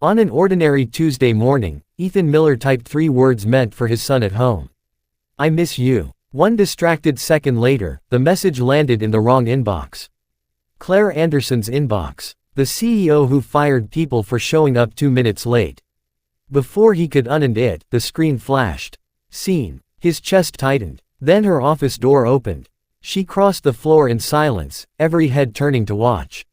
On an ordinary Tuesday morning, Ethan Miller typed 3 words meant for his son at home. "I miss you." One distracted second later, the message landed in the wrong inbox. Claire Anderson's inbox. The CEO who fired people for showing up 2 minutes late. Before he could unend it, the screen flashed. Seen. His chest tightened. Then her office door opened. She crossed the floor in silence, every head turning to watch.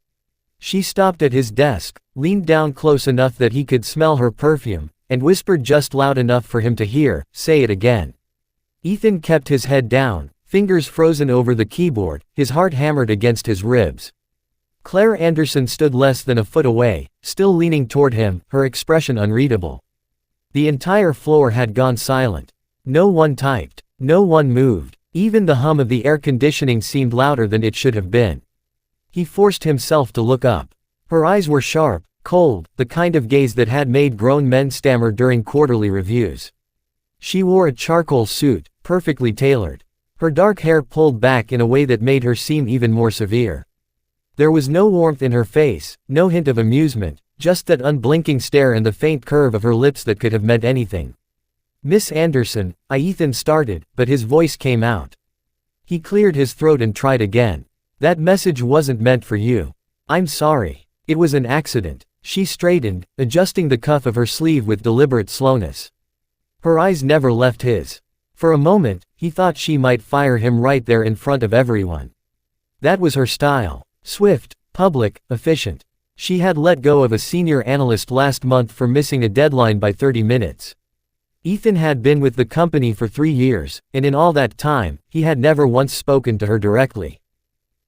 She stopped at his desk, leaned down close enough that he could smell her perfume, and whispered just loud enough for him to hear, "Say it again." Ethan kept his head down, fingers frozen over the keyboard, his heart hammered against his ribs. Claire Anderson stood less than a foot away, still leaning toward him, her expression unreadable. The entire floor had gone silent. No one typed. No one moved. Even the hum of the air conditioning seemed louder than it should have been. He forced himself to look up. Her eyes were sharp, cold, the kind of gaze that had made grown men stammer during quarterly reviews. She wore a charcoal suit, perfectly tailored. Her dark hair pulled back in a way that made her seem even more severe. There was no warmth in her face, no hint of amusement, just that unblinking stare and the faint curve of her lips that could have meant anything. "Miss Anderson," Ethan started, but his voice came out. He cleared his throat and tried again. "That message wasn't meant for you. I'm sorry. It was an accident." She straightened, adjusting the cuff of her sleeve with deliberate slowness. Her eyes never left his. For a moment, he thought she might fire him right there in front of everyone. That was her style. Swift, public, efficient. She had let go of a senior analyst last month for missing a deadline by 30 minutes. Ethan had been with the company for 3 years, and in all that time, he had never once spoken to her directly.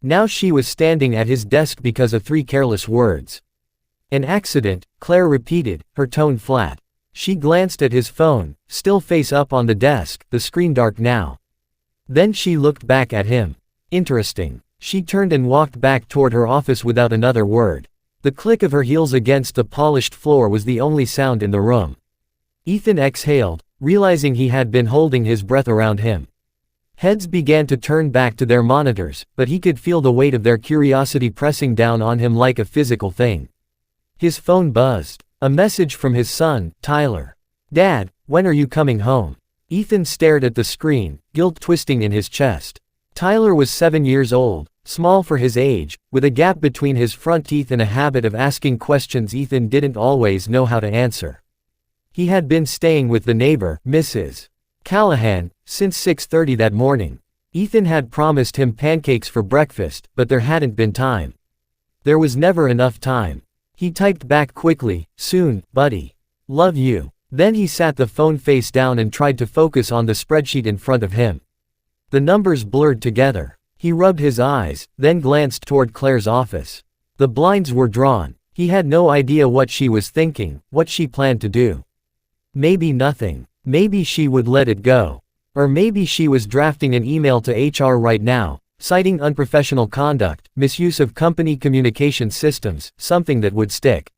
Now she was standing at his desk because of 3 careless words. "An accident," Claire repeated, her tone flat. She glanced at his phone, still face up on the desk, the screen dark now. Then she looked back at him. Interesting. She turned and walked back toward her office without another word. The click of her heels against the polished floor was the only sound in the room. Ethan exhaled, realizing he had been holding his breath around him. Heads began to turn back to their monitors, but he could feel the weight of their curiosity pressing down on him like a physical thing. His phone buzzed. A message from his son, Tyler. "Dad, when are you coming home?" Ethan stared at the screen, guilt twisting in his chest. Tyler was 7 years old, small for his age, with a gap between his front teeth and a habit of asking questions Ethan didn't always know how to answer. He had been staying with the neighbor, Mrs. Callahan, since 6:30 that morning. Ethan had promised him pancakes for breakfast, but there hadn't been time. There was never enough time. He typed back quickly, "Soon, buddy. Love you." Then he sat the phone face down and tried to focus on the spreadsheet in front of him. The numbers blurred together. He rubbed his eyes, then glanced toward Claire's office. The blinds were drawn. He had no idea what she was thinking, what she planned to do. Maybe nothing. Maybe she would let it go. Or maybe she was drafting an email to HR right now, citing unprofessional conduct, misuse of company communication systems, something that would stick.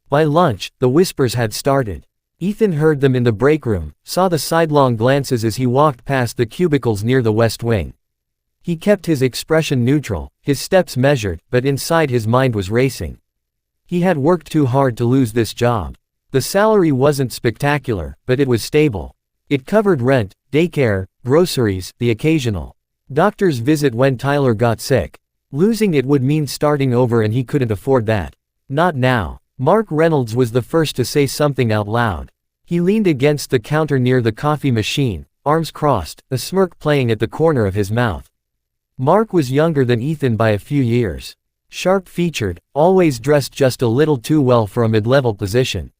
By lunch, the whispers had started. Ethan heard them in the break room, saw the sidelong glances as he walked past the cubicles near the West Wing. He kept his expression neutral, his steps measured, but inside his mind was racing. He had worked too hard to lose this job. The salary wasn't spectacular, but it was stable. It covered rent, daycare, groceries, the occasional doctor's visit when Tyler got sick. Losing it would mean starting over, and he couldn't afford that. Not now. Mark Reynolds was the first to say something out loud. He leaned against the counter near the coffee machine, arms crossed, a smirk playing at the corner of his mouth. Mark was younger than Ethan by a few years. Sharp-featured, always dressed just a little too well for a mid-level position.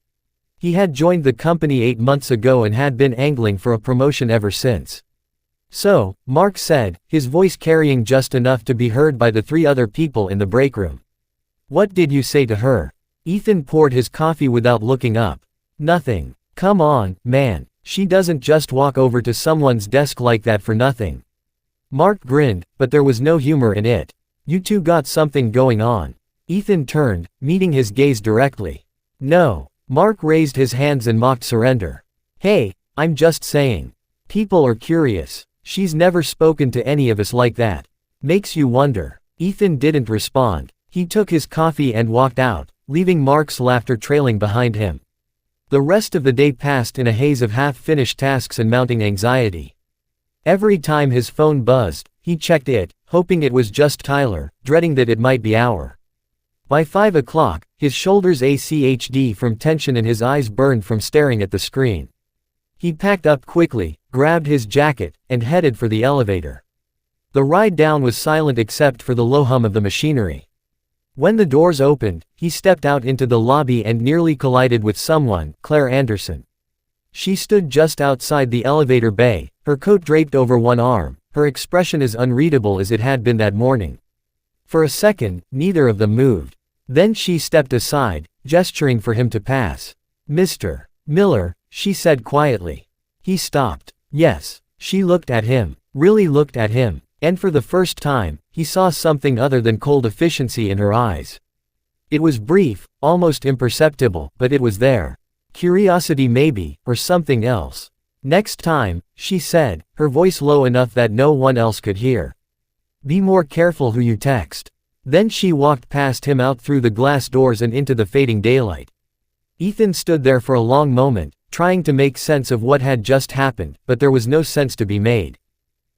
He had joined the company 8 months ago and had been angling for a promotion ever since. "So," Mark said, his voice carrying just enough to be heard by the 3 other people in the break room. "What did you say to her?" Ethan poured his coffee without looking up. "Nothing. Come on, man. She doesn't just walk over to someone's desk like that for nothing." Mark grinned, but there was no humor in it. "You two got something going on." Ethan turned, meeting his gaze directly. "No." Mark raised his hands in mock surrender. "Hey, I'm just saying. People are curious. She's never spoken to any of us like that. Makes you wonder." Ethan didn't respond. He took his coffee and walked out, leaving Mark's laughter trailing behind him. The rest of the day passed in a haze of half-finished tasks and mounting anxiety. Every time his phone buzzed, he checked it, hoping it was just Tyler, dreading that it might be hour. By 5 o'clock, his shoulders ached from tension and his eyes burned from staring at the screen. He packed up quickly, grabbed his jacket, and headed for the elevator. The ride down was silent except for the low hum of the machinery. When the doors opened, he stepped out into the lobby and nearly collided with someone, Claire Anderson. She stood just outside the elevator bay, her coat draped over one arm, her expression as unreadable as it had been that morning. For a second, neither of them moved. Then she stepped aside, gesturing for him to pass. "Mr. Miller," she said quietly. He stopped. Yes. She looked at him, really looked at him, and for the first time, he saw something other than cold efficiency in her eyes. It was brief, almost imperceptible, but it was there. Curiosity maybe, or something else. "Next time," she said, her voice low enough that no one else could hear. "Be more careful who you text." Then she walked past him out through the glass doors and into the fading daylight. Ethan stood there for a long moment, trying to make sense of what had just happened, but there was no sense to be made.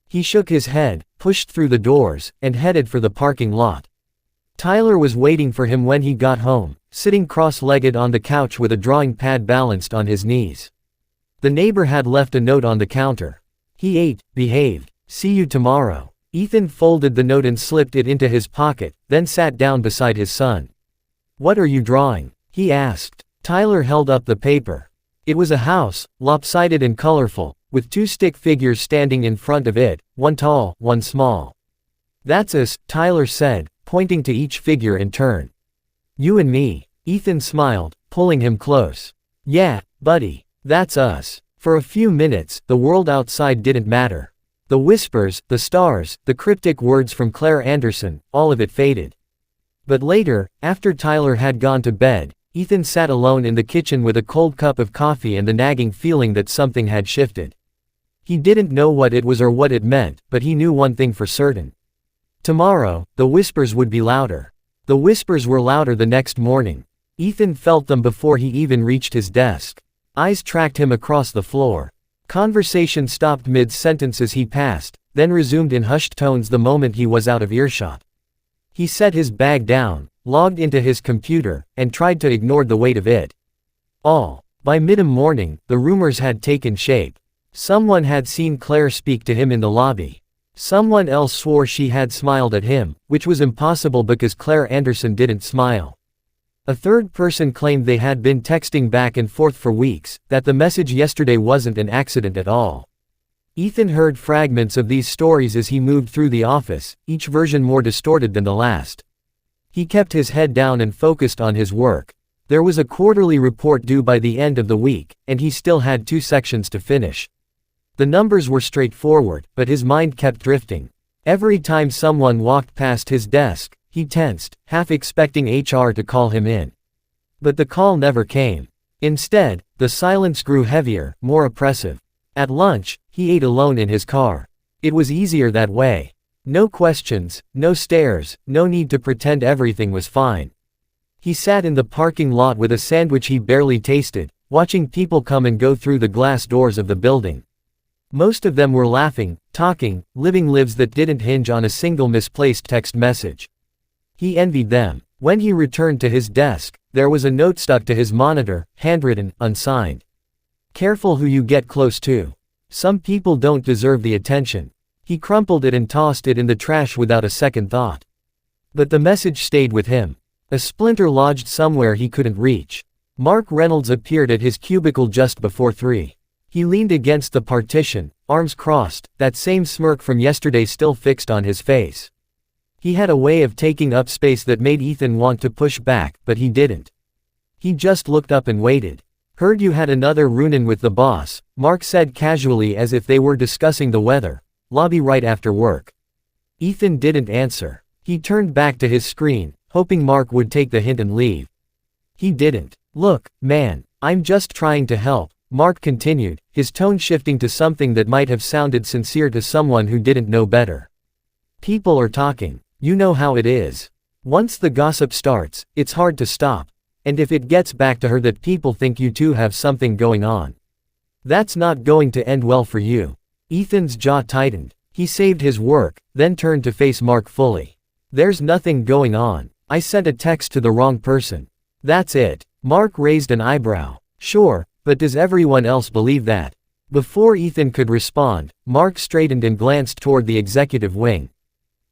He shook his head, pushed through the doors, and headed for the parking lot. Tyler was waiting for him when he got home, sitting cross-legged on the couch with a drawing pad balanced on his knees. The neighbor had left a note on the counter. He ate, behaved, see you tomorrow. Ethan folded the note and slipped it into his pocket, then sat down beside his son. "What are you drawing?" he asked. Tyler held up the paper. It was a house, lopsided and colorful, with two stick figures standing in front of it, one tall, one small. "That's us," Tyler said, pointing to each figure in turn. "You and me." Ethan smiled, pulling him close. "Yeah, buddy. That's us." For a few minutes, the world outside didn't matter. The whispers, the stars, the cryptic words from Claire Anderson, all of it faded. But later, after Tyler had gone to bed, Ethan sat alone in the kitchen with a cold cup of coffee and the nagging feeling that something had shifted. He didn't know what it was or what it meant, but he knew one thing for certain. Tomorrow, the whispers would be louder. The whispers were louder the next morning. Ethan felt them before he even reached his desk. Eyes tracked him across the floor. Conversation stopped mid-sentence as he passed, then resumed in hushed tones the moment he was out of earshot. He set his bag down, logged into his computer, and tried to ignore the weight of it all. By mid-morning, the rumors had taken shape. Someone had seen Claire speak to him in the lobby. Someone else swore she had smiled at him, which was impossible because Claire Anderson didn't smile. A third person claimed they had been texting back and forth for weeks, that the message yesterday wasn't an accident at all. Ethan heard fragments of these stories as he moved through the office, each version more distorted than the last. He kept his head down and focused on his work. There was a quarterly report due by the end of the week, and he still had 2 sections to finish. The numbers were straightforward, but his mind kept drifting. Every time someone walked past his desk, he tensed, half expecting HR to call him in. But the call never came. Instead, the silence grew heavier, more oppressive. At lunch, he ate alone in his car. It was easier that way. No questions, no stares, no need to pretend everything was fine. He sat in the parking lot with a sandwich he barely tasted, watching people come and go through the glass doors of the building. Most of them were laughing, talking, living lives that didn't hinge on a single misplaced text message. He envied them. When he returned to his desk, there was a note stuck to his monitor, handwritten, unsigned. "Careful who you get close to. Some people don't deserve the attention." He crumpled it and tossed it in the trash without a second thought. But the message stayed with him. A splinter lodged somewhere he couldn't reach. Mark Reynolds appeared at his cubicle just before 3. He leaned against the partition, arms crossed, that same smirk from yesterday still fixed on his face. He had a way of taking up space that made Ethan want to push back, but he didn't. He just looked up and waited. "Heard you had another run-in with the boss," Mark said casually as if they were discussing the weather. "Lobby right after work." Ethan didn't answer. He turned back to his screen, hoping Mark would take the hint and leave. He didn't. "Look, man, I'm just trying to help," Mark continued, his tone shifting to something that might have sounded sincere to someone who didn't know better. "People are talking. You know how it is. Once the gossip starts, it's hard to stop. And if it gets back to her that people think you two have something going on, that's not going to end well for you." Ethan's jaw tightened. He saved his work, then turned to face Mark fully. "There's nothing going on. I sent a text to the wrong person. That's it." Mark raised an eyebrow. "Sure, but does everyone else believe that?" Before Ethan could respond, Mark straightened and glanced toward the executive wing.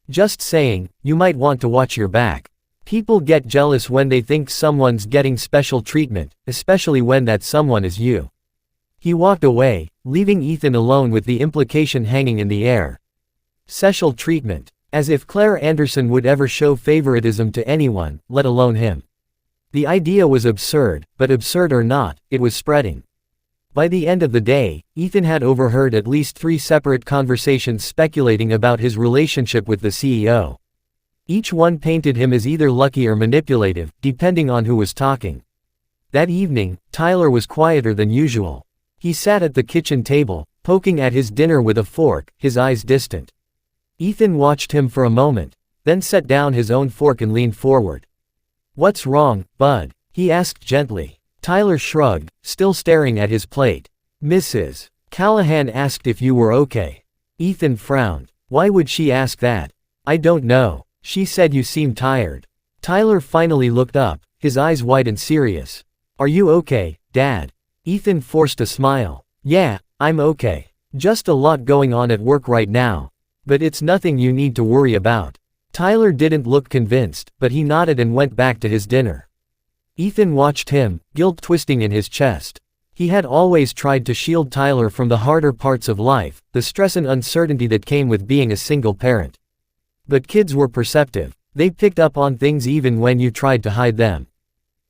"Just saying, you might want to watch your back. People get jealous when they think someone's getting special treatment, especially when that someone is you." He walked away, leaving Ethan alone with the implication hanging in the air. Special treatment. As if Claire Anderson would ever show favoritism to anyone, let alone him. The idea was absurd, but absurd or not, it was spreading. By the end of the day, Ethan had overheard at least 3 separate conversations speculating about his relationship with the CEO. Each one painted him as either lucky or manipulative, depending on who was talking. That evening, Tyler was quieter than usual. He sat at the kitchen table, poking at his dinner with a fork, his eyes distant. Ethan watched him for a moment, then set down his own fork and leaned forward. "What's wrong, bud?" he asked gently. Tyler shrugged, still staring at his plate. "Mrs. Callahan asked if you were okay." Ethan frowned. Why would she ask that? "I don't know. She said you seemed tired." Tyler finally looked up, his eyes wide and serious. "Are you okay, Dad?" Ethan forced a smile. "Yeah, I'm okay. Just a lot going on at work right now. But it's nothing you need to worry about." Tyler didn't look convinced, but he nodded and went back to his dinner. Ethan watched him, guilt twisting in his chest. He had always tried to shield Tyler from the harder parts of life, the stress and uncertainty that came with being a single parent. But kids were perceptive. They picked up on things even when you tried to hide them.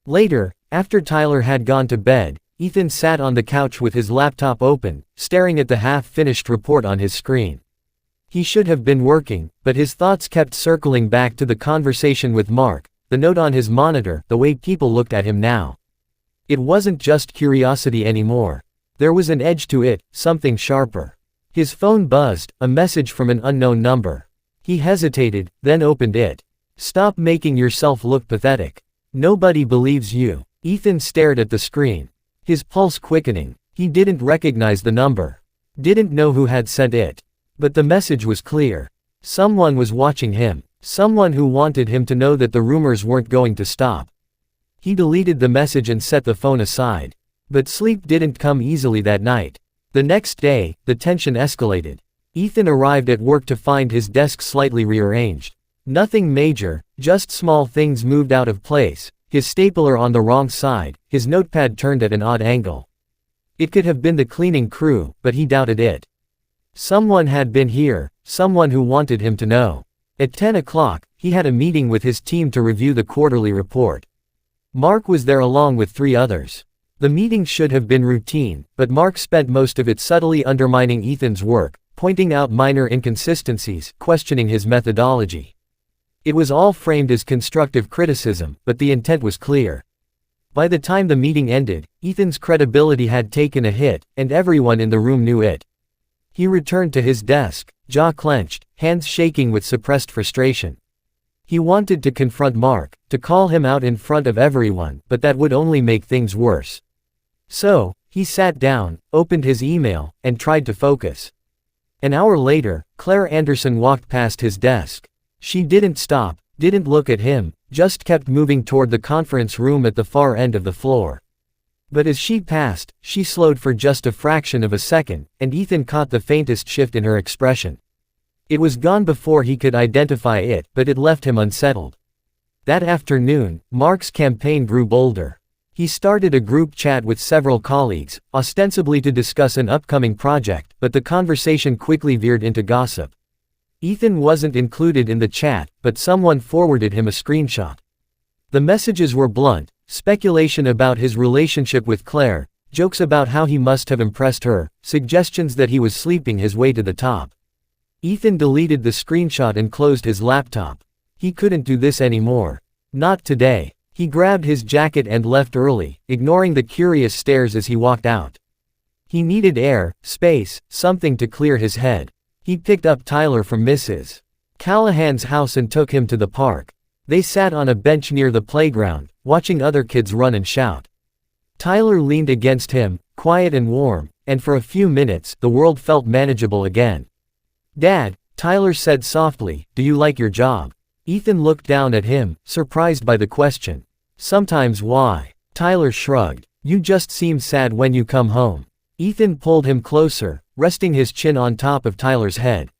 Later, after Tyler had gone to bed, Ethan sat on the couch with his laptop open, staring at the half-finished report on his screen. He should have been working, but his thoughts kept circling back to the conversation with Mark, the note on his monitor, the way people looked at him now. It wasn't just curiosity anymore. There was an edge to it, something sharper. His phone buzzed, a message from an unknown number. He hesitated, then opened it. "Stop making yourself look pathetic. Nobody believes you." Ethan stared at the screen. His pulse quickening. He didn't recognize the number. Didn't know who had sent it. But the message was clear. Someone was watching him. Someone who wanted him to know that the rumors weren't going to stop. He deleted the message and set the phone aside. But sleep didn't come easily that night. The next day, the tension escalated. Ethan arrived at work to find his desk slightly rearranged. Nothing major, just small things moved out of place, his stapler on the wrong side, his notepad turned at an odd angle. It could have been the cleaning crew, but he doubted it. Someone had been here, someone who wanted him to know. At 10 o'clock, he had a meeting with his team to review the quarterly report. Mark was there along with 3 others. The meeting should have been routine, but Mark spent most of it subtly undermining Ethan's work, pointing out minor inconsistencies, questioning his methodology. It was all framed as constructive criticism, but the intent was clear. By the time the meeting ended, Ethan's credibility had taken a hit, and everyone in the room knew it. He returned to his desk, jaw clenched, hands shaking with suppressed frustration. He wanted to confront Mark, to call him out in front of everyone, but that would only make things worse. So, he sat down, opened his email, and tried to focus. An hour later, Claire Anderson walked past his desk. She didn't stop, didn't look at him, just kept moving toward the conference room at the far end of the floor. But as she passed, she slowed for just a fraction of a second, and Ethan caught the faintest shift in her expression. It was gone before he could identify it, but it left him unsettled. That afternoon, Mark's campaign grew bolder. He started a group chat with several colleagues, ostensibly to discuss an upcoming project, but the conversation quickly veered into gossip. Ethan wasn't included in the chat, but someone forwarded him a screenshot. The messages were blunt, speculation about his relationship with Claire, jokes about how he must have impressed her, suggestions that he was sleeping his way to the top. Ethan deleted the screenshot and closed his laptop. He couldn't do this anymore. Not today. He grabbed his jacket and left early, ignoring the curious stares as he walked out. He needed air, space, something to clear his head. He picked up Tyler from Mrs. Callahan's house and took him to the park. They sat on a bench near the playground, watching other kids run and shout. Tyler leaned against him, quiet and warm, and for a few minutes, the world felt manageable again. "Dad," Tyler said softly, "do you like your job?" Ethan looked down at him, surprised by the question. "Sometimes. Why?" Tyler shrugged. "You just seem sad when you come home." Ethan pulled him closer, resting his chin on top of Tyler's head.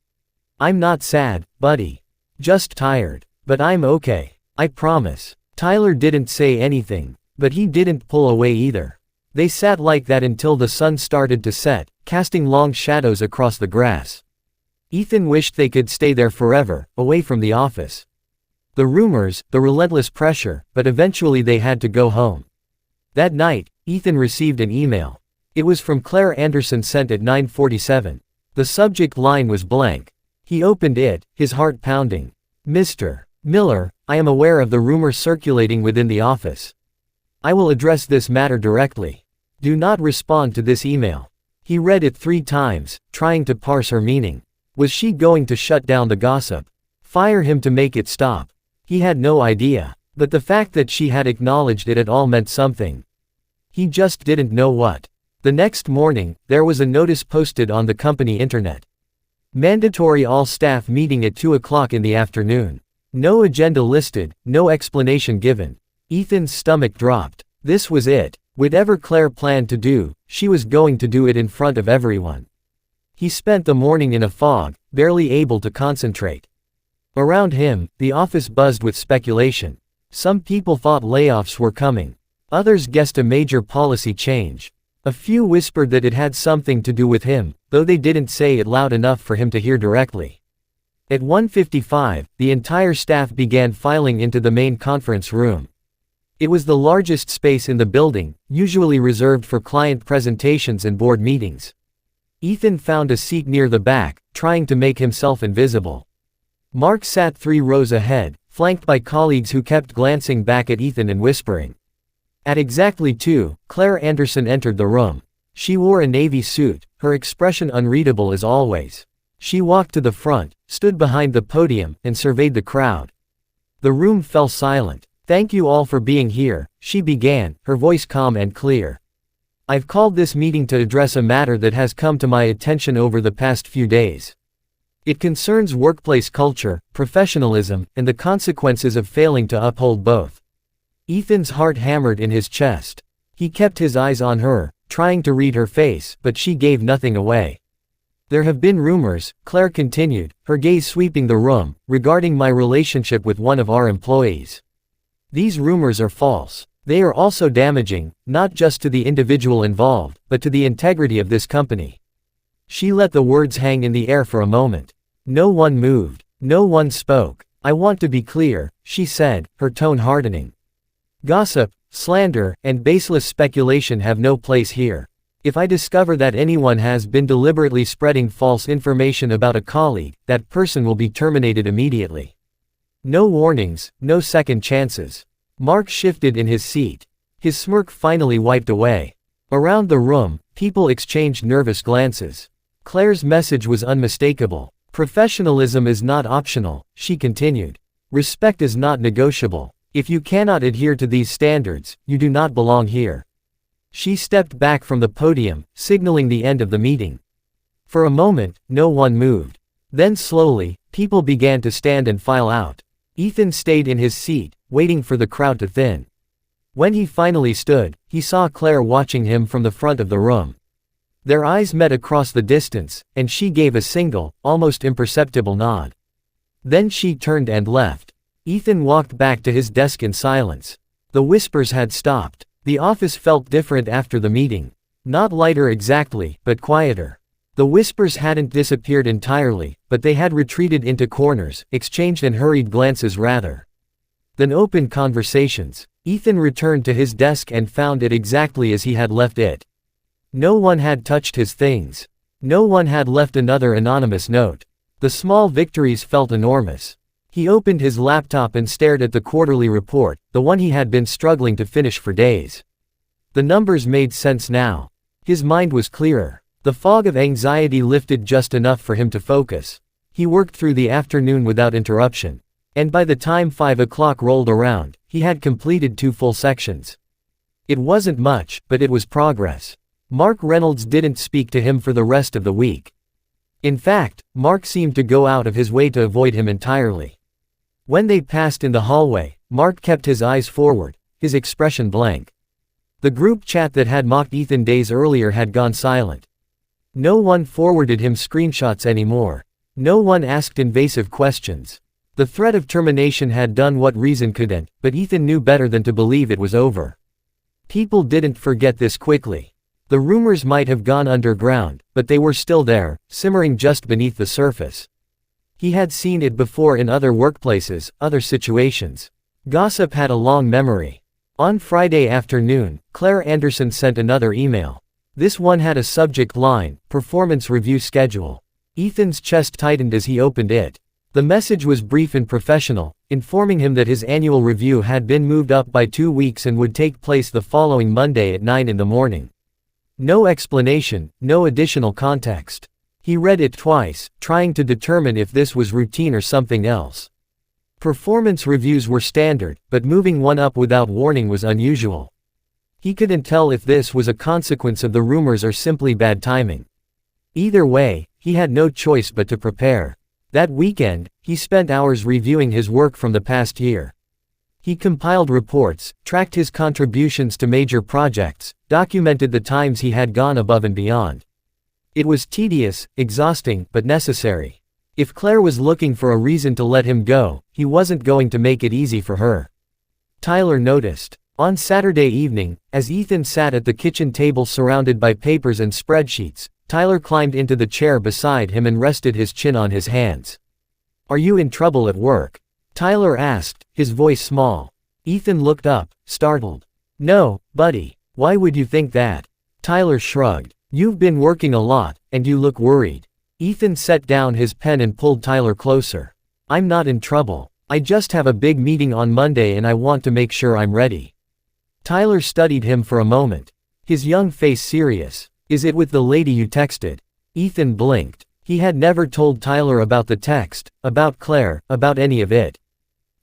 "I'm not sad, buddy. Just tired. But I'm okay. I promise." Tyler didn't say anything, but he didn't pull away either. They sat like that until the sun started to set, casting long shadows across the grass. Ethan wished they could stay there forever, away from the office. The rumors, the relentless pressure, but eventually they had to go home. That night, Ethan received an email. It was from Claire Anderson, sent at 9:47. The subject line was blank. He opened it, his heart pounding. "Mr. Miller, I am aware of the rumor circulating within the office. I will address this matter directly. Do not respond to this email." He read it 3 times, trying to parse her meaning. Was she going to shut down the gossip? Fire him to make it stop? He had no idea. But the fact that she had acknowledged it at all meant something. He just didn't know what. The next morning, there was a notice posted on the company internet. Mandatory all-staff meeting at 2 o'clock in the afternoon. No agenda listed, no explanation given. Ethan's stomach dropped. This was it. Whatever Claire planned to do, she was going to do it in front of everyone. He spent the morning in a fog, barely able to concentrate. Around him, the office buzzed with speculation. Some people thought layoffs were coming. Others guessed a major policy change. A few whispered that it had something to do with him, though they didn't say it loud enough for him to hear directly. At 1:55, the entire staff began filing into the main conference room. It was the largest space in the building, usually reserved for client presentations and board meetings. Ethan found a seat near the back, trying to make himself invisible. Mark sat 3 rows ahead, flanked by colleagues who kept glancing back at Ethan and whispering. At exactly 2, Claire Anderson entered the room. She wore a navy suit, her expression unreadable as always. She walked to the front, stood behind the podium, and surveyed the crowd. The room fell silent. "Thank you all for being here," she began, her voice calm and clear. "I've called this meeting to address a matter that has come to my attention over the past few days. It concerns workplace culture, professionalism, and the consequences of failing to uphold both." Ethan's heart hammered in his chest. He kept his eyes on her, trying to read her face, but she gave nothing away. "There have been rumors," Claire continued, her gaze sweeping the room, "regarding my relationship with one of our employees. These rumors are false. They are also damaging, not just to the individual involved, but to the integrity of this company." She let the words hang in the air for a moment. No one moved. No one spoke. "I want to be clear," she said, her tone hardening. "Gossip, slander, and baseless speculation have no place here. If I discover that anyone has been deliberately spreading false information about a colleague, that person will be terminated immediately. No warnings, no second chances." Mark shifted in his seat. His smirk finally wiped away. Around the room, people exchanged nervous glances. Claire's message was unmistakable. "Professionalism is not optional," she continued. "Respect is not negotiable. If you cannot adhere to these standards, you do not belong here." She stepped back from the podium, signaling the end of the meeting. For a moment, no one moved. Then slowly, people began to stand and file out. Ethan stayed in his seat, waiting for the crowd to thin. When he finally stood, he saw Claire watching him from the front of the room. Their eyes met across the distance, and she gave a single, almost imperceptible nod. Then she turned and left. Ethan walked back to his desk in silence. The whispers had stopped. The office felt different after the meeting. Not lighter exactly, but quieter. The whispers hadn't disappeared entirely, but they had retreated into corners, exchanged and hurried glances rather than open conversations. Ethan returned to his desk and found it exactly as he had left it. No one had touched his things. No one had left another anonymous note. The small victories felt enormous. He opened his laptop and stared at the quarterly report, the one he had been struggling to finish for days. The numbers made sense now. His mind was clearer. The fog of anxiety lifted just enough for him to focus. He worked through the afternoon without interruption. And by the time 5 o'clock rolled around, he had completed 2 full sections. It wasn't much, but it was progress. Mark Reynolds didn't speak to him for the rest of the week. In fact, Mark seemed to go out of his way to avoid him entirely. When they passed in the hallway, Mark kept his eyes forward, his expression blank. The group chat that had mocked Ethan days earlier had gone silent. No one forwarded him screenshots anymore. No one asked invasive questions. The threat of termination had done what reason couldn't, but Ethan knew better than to believe it was over. People didn't forget this quickly. The rumors might have gone underground, but they were still there, simmering just beneath the surface. He had seen it before in other workplaces, other situations. Gossip had a long memory. On Friday afternoon, Claire Anderson sent another email. This one had a subject line, performance review schedule. Ethan's chest tightened as he opened it. The message was brief and professional, informing him that his annual review had been moved up by 2 weeks and would take place the following Monday at 9 in the morning. No explanation, no additional context. He read it twice, trying to determine if this was routine or something else. Performance reviews were standard, but moving one up without warning was unusual. He couldn't tell if this was a consequence of the rumors or simply bad timing. Either way, he had no choice but to prepare. That weekend, he spent hours reviewing his work from the past year. He compiled reports, tracked his contributions to major projects, documented the times he had gone above and beyond. It was tedious, exhausting, but necessary. If Claire was looking for a reason to let him go, he wasn't going to make it easy for her. Tyler noticed. On Saturday evening, as Ethan sat at the kitchen table surrounded by papers and spreadsheets, Tyler climbed into the chair beside him and rested his chin on his hands. "Are you in trouble at work?" Tyler asked, his voice small. Ethan looked up, startled. "No, buddy. Why would you think that?" Tyler shrugged. "You've been working a lot, and you look worried." Ethan set down his pen and pulled Tyler closer. "I'm not in trouble. I just have a big meeting on Monday and I want to make sure I'm ready." Tyler studied him for a moment. His young face serious. "Is it with the lady you texted?" Ethan blinked. He had never told Tyler about the text, about Claire, about any of it.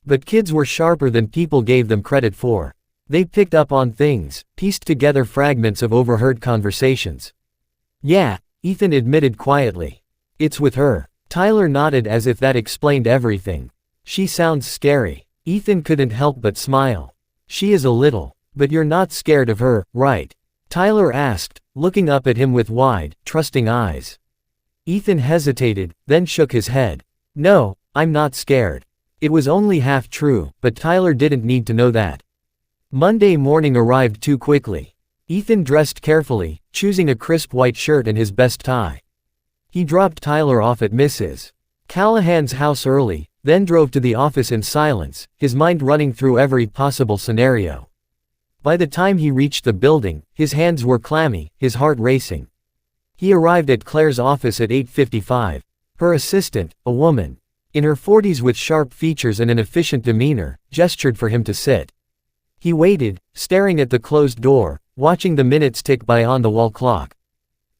But kids were sharper than people gave them credit for. They picked up on things, pieced together fragments of overheard conversations. "Yeah," Ethan admitted quietly. "It's with her." Tyler nodded as if that explained everything. "She sounds scary." Ethan couldn't help but smile. "She is a little. But you're not scared of her, right?" Tyler asked, looking up at him with wide, trusting eyes. Ethan hesitated, then shook his head. "No, I'm not scared." It was only half true, but Tyler didn't need to know that. Monday morning arrived too quickly. Ethan dressed carefully, choosing a crisp white shirt and his best tie. He dropped Tyler off at Mrs. Callahan's house early, then drove to the office in silence, his mind running through every possible scenario. By the time he reached the building, his hands were clammy, his heart racing. He arrived at Claire's office at 8:55. Her assistant, a woman in her 40s with sharp features and an efficient demeanor, gestured for him to sit. He waited, staring at the closed door, watching the minutes tick by on the wall clock.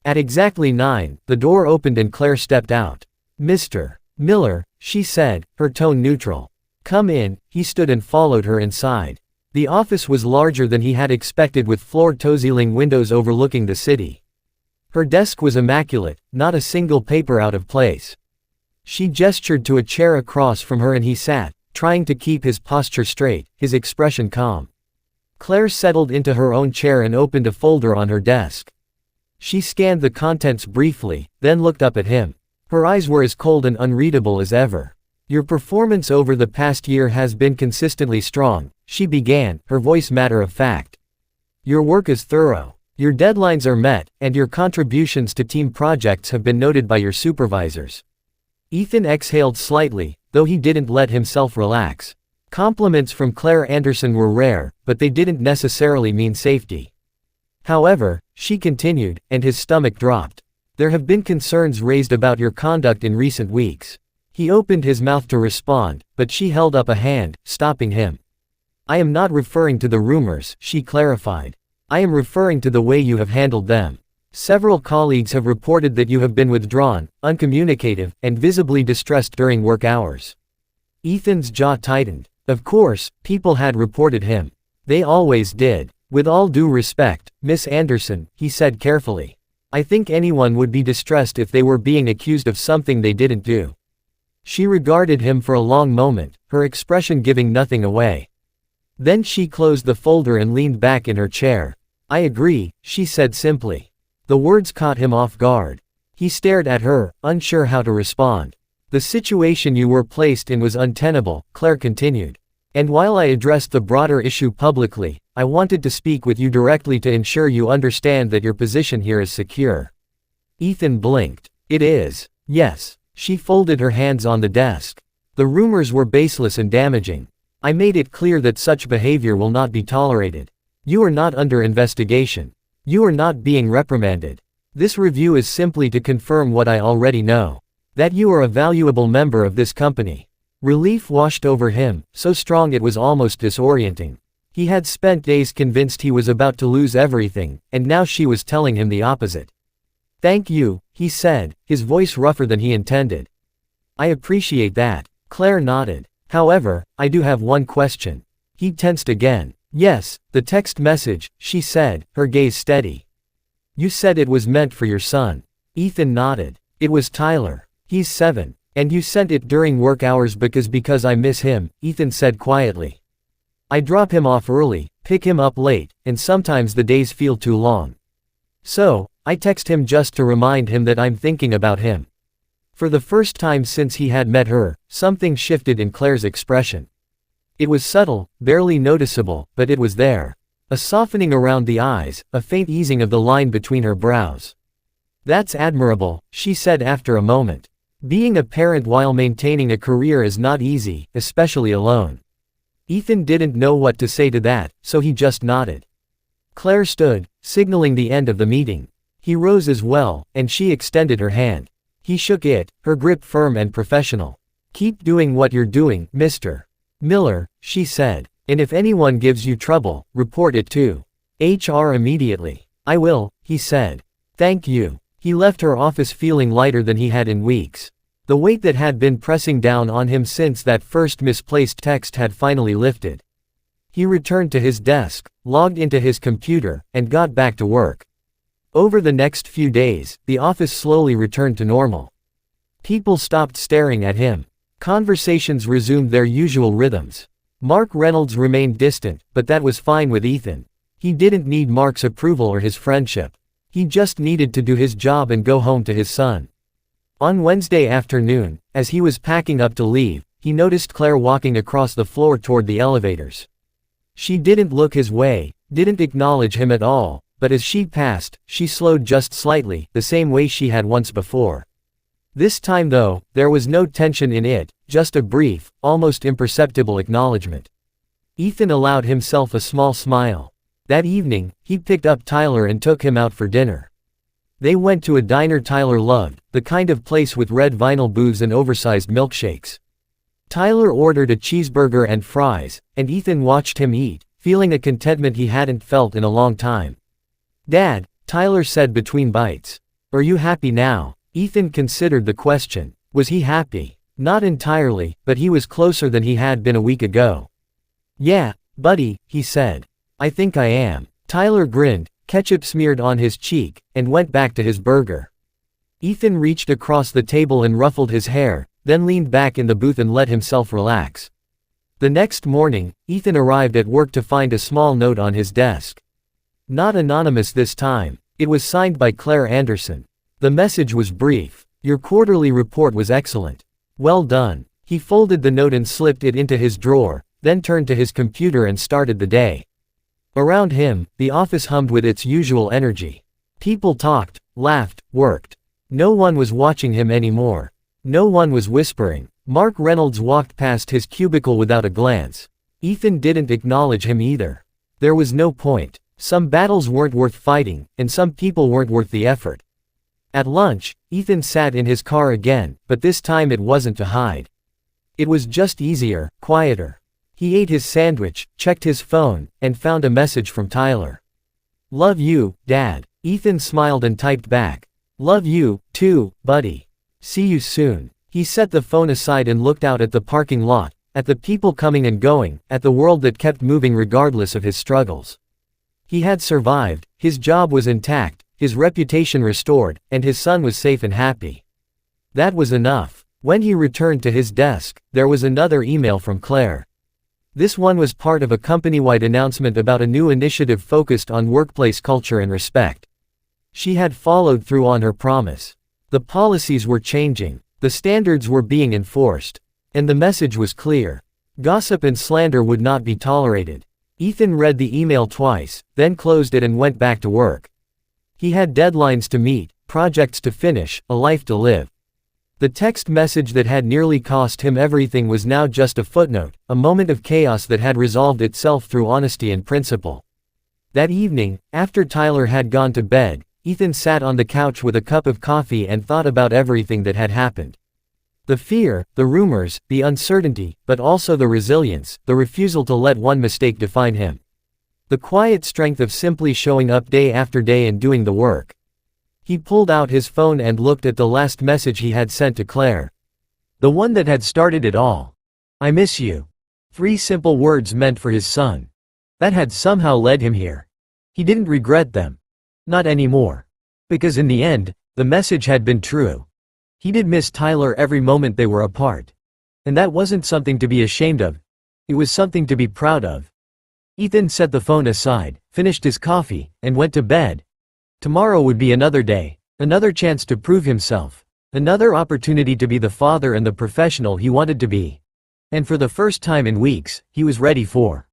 At exactly 9, the door opened and Claire stepped out. "Mr. Miller," she said, her tone neutral. "Come in." He stood and followed her inside. The office was larger than he had expected with floor-to-ceiling windows overlooking the city. Her desk was immaculate, not a single paper out of place. She gestured to a chair across from her and he sat, trying to keep his posture straight, his expression calm. Claire settled into her own chair and opened a folder on her desk. She scanned the contents briefly, then looked up at him. Her eyes were as cold and unreadable as ever. "Your performance over the past year has been consistently strong," she began, her voice matter of fact. "Your work is thorough. Your deadlines are met, and your contributions to team projects have been noted by your supervisors." Ethan exhaled slightly, though he didn't let himself relax. Compliments from Claire Anderson were rare, but they didn't necessarily mean safety. "However," she continued, and his stomach dropped, "there have been concerns raised about your conduct in recent weeks." He opened his mouth to respond, but she held up a hand, stopping him. "I am not referring to the rumors," she clarified. "I am referring to the way you have handled them. Several colleagues have reported that you have been withdrawn, uncommunicative, and visibly distressed during work hours." Ethan's jaw tightened. Of course, people had reported him. They always did. With all due respect, Miss Anderson, he said carefully. I think anyone would be distressed if they were being accused of something they didn't do. She regarded him for a long moment, her expression giving nothing away. Then she closed the folder and leaned back in her chair. I agree, she said simply. The words caught him off guard. He stared at her, unsure how to respond. The situation you were placed in was untenable, Claire continued. And while I addressed the broader issue publicly, I wanted to speak with you directly to ensure you understand that your position here is secure. Ethan blinked. It is. Yes. She folded her hands on the desk. The rumors were baseless and damaging. I made it clear that such behavior will not be tolerated. You are not under investigation. You are not being reprimanded. This review is simply to confirm what I already know. That you are a valuable member of this company. Relief washed over him, so strong it was almost disorienting. He had spent days convinced he was about to lose everything, and now she was telling him the opposite. Thank you, he said, his voice rougher than he intended. I appreciate that. Claire nodded. However, I do have one question. He tensed again. Yes, the text message, she said, her gaze steady. You said it was meant for your son. Ethan nodded. It was Tyler. He's 7. And you sent it during work hours because I miss him, Ethan said quietly. I drop him off early, pick him up late, and sometimes the days feel too long. So, I text him just to remind him that I'm thinking about him. For the first time since he had met her, something shifted in Claire's expression. It was subtle, barely noticeable, but it was there. A softening around the eyes, a faint easing of the line between her brows. That's admirable, she said after a moment. Being a parent while maintaining a career is not easy, especially alone. Ethan didn't know what to say to that, so he just nodded. Claire stood, signaling the end of the meeting. He rose as well, and she extended her hand. He shook it, her grip firm and professional. Keep doing what you're doing, Mr. Miller, she said. And if anyone gives you trouble, report it to HR immediately. I will, he said. Thank you. He left her office feeling lighter than he had in weeks. The weight that had been pressing down on him since that first misplaced text had finally lifted. He returned to his desk, logged into his computer, and got back to work. Over the next few days, the office slowly returned to normal. People stopped staring at him. Conversations resumed their usual rhythms. Mark Reynolds remained distant, but that was fine with Ethan. He didn't need Mark's approval or his friendship. He just needed to do his job and go home to his son. On Wednesday afternoon, as he was packing up to leave, he noticed Claire walking across the floor toward the elevators. She didn't look his way, didn't acknowledge him at all, but as she passed, she slowed just slightly, the same way she had once before. This time though, there was no tension in it, just a brief, almost imperceptible acknowledgement. Ethan allowed himself a small smile. That evening, he picked up Tyler and took him out for dinner. They went to a diner Tyler loved, the kind of place with red vinyl booths and oversized milkshakes. Tyler ordered a cheeseburger and fries, and Ethan watched him eat, feeling a contentment he hadn't felt in a long time. Dad, Tyler said between bites. Are you happy now? Ethan considered the question. Was he happy? Not entirely, but he was closer than he had been a week ago. Yeah, buddy, he said. I think I am. Tyler grinned, ketchup smeared on his cheek, and went back to his burger. Ethan reached across the table and ruffled his hair, then leaned back in the booth and let himself relax. The next morning, Ethan arrived at work to find a small note on his desk. Not anonymous this time. It was signed by Claire Anderson. The message was brief. Your quarterly report was excellent. Well done. He folded the note and slipped it into his drawer, then turned to his computer and started the day. Around him, the office hummed with its usual energy. People talked, laughed, worked. No one was watching him anymore. No one was whispering. Mark Reynolds walked past his cubicle without a glance. Ethan didn't acknowledge him either. There was no point. Some battles weren't worth fighting, and some people weren't worth the effort. At lunch, Ethan sat in his car again, but this time it wasn't to hide. It was just easier, quieter. He ate his sandwich, checked his phone, and found a message from Tyler. Love you, Dad. Ethan smiled and typed back. Love you, too, buddy. See you soon. He set the phone aside and looked out at the parking lot, at the people coming and going, at the world that kept moving regardless of his struggles. He had survived, his job was intact, his reputation restored, and his son was safe and happy. That was enough. When he returned to his desk, there was another email from Claire. This one was part of a company-wide announcement about a new initiative focused on workplace culture and respect. She had followed through on her promise. The policies were changing, the standards were being enforced. And the message was clear. Gossip and slander would not be tolerated. Ethan read the email twice, then closed it and went back to work. He had deadlines to meet, projects to finish, a life to live. The text message that had nearly cost him everything was now just a footnote, a moment of chaos that had resolved itself through honesty and principle. That evening, after Tyler had gone to bed, Ethan sat on the couch with a cup of coffee and thought about everything that had happened. The fear, the rumors, the uncertainty, but also the resilience, the refusal to let one mistake define him. The quiet strength of simply showing up day after day and doing the work. He pulled out his phone and looked at the last message he had sent to Claire. The one that had started it all. "I miss you." 3 simple words meant for his son. That had somehow led him here. He didn't regret them. Not anymore. Because in the end, the message had been true. He did miss Tyler every moment they were apart. And that wasn't something to be ashamed of. It was something to be proud of. Ethan set the phone aside, finished his coffee, and went to bed. Tomorrow would be another day, another chance to prove himself, another opportunity to be the father and the professional he wanted to be. And for the first time in weeks, he was ready for